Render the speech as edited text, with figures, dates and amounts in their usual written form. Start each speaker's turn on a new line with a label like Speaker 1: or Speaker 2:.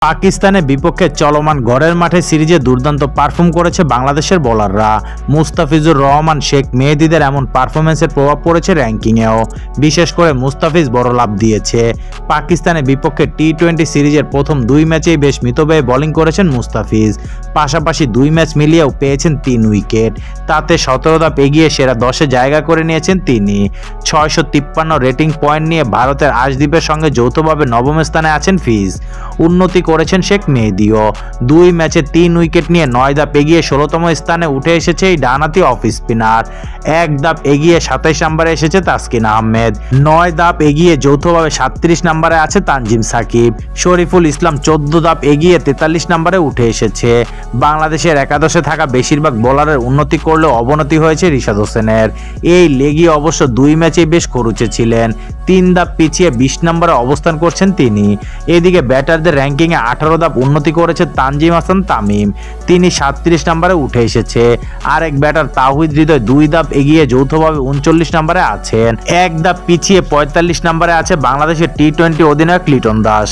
Speaker 1: পাকিস্তানের বিপক্ষে চলমান ঘরের মাঠে সিরিজে দুর্দান্ত পারফর্ম করেছে বাংলাদেশের বোলাররা। মুস্তাফিজুর রহমান, শেখ মেহেদীদের এমন পারফরম্যান্সের প্রভাব পড়েছে র্যাঙ্কিংয়েও। বিশেষ করে মুস্তাফিজ বড় লাভ দিয়েছে। পাকিস্তানের বিপক্ষে টি-20 সিরিজের প্রথম 2 ম্যাচেই বেশ মিতব্যয়ী বোলিং করেছেন মুস্তাফিজ। পাশাপাশি 2 ম্যাচ মিলিয়েও পেয়েছেন 3 উইকেট। তাতে 17 ধাপ এগিয়ে সেরা 10-এ জায়গা করে নিয়েছেন তিনি। 653 রেটিং পয়েন্ট নিয়ে ভারতের আশদীপের সঙ্গে যৌথভাবে 9ম স্থানে আছেন ফিজ। উন্নতি করেছেন শেখ মেহেদীও। 2 ম্যাচে 3 উইকেট নিয়ে 9 ধাপ এগিয়ে 16তম স্থানে উঠে এসেছে এই ডানহাতি অফ স্পিনার। 1 ধাপ এগিয়ে 27 নম্বরে এসেছে তাসকিন আহমেদ। 9 ধাপ এগিয়ে যৌথভাবে 37 নম্বরে আছে তানজিম সাকিব। শরীফুল ইসলাম 14 ধাপ এগিয়ে 43 নম্বরে উঠে এসেছে। বাংলাদেশের একাদশে থাকা বেশিরভাগ বোলারের উন্নতি করলেও অবনতি হয়েছে রিশাদ হোসেনের। এই লেগই অবশ্য 2 ম্যাচেই বেশ খরুচে ছিলেন। 3 ধাপ পিছিয়ে 20 নম্বরে অবস্থান করছেন তিনি। এদিকে ব্যাটারদের র্যাঙ্কিংয়ে 18 ধাপ উন্নতি করেছে তানজিম হাসান তামিম। তিনি 37 নম্বরে উঠে এসেছে। আরেক ব্যাটার তাওহিদ হৃদয় 2 ধাপ এগিয়ে যৌথভাবে 39 নম্বরে আছেন। 1 ধাপ পিছিয়ে 45 নম্বরে আছে বাংলাদেশের টি-20 অধিনায়ক লিটন দাস।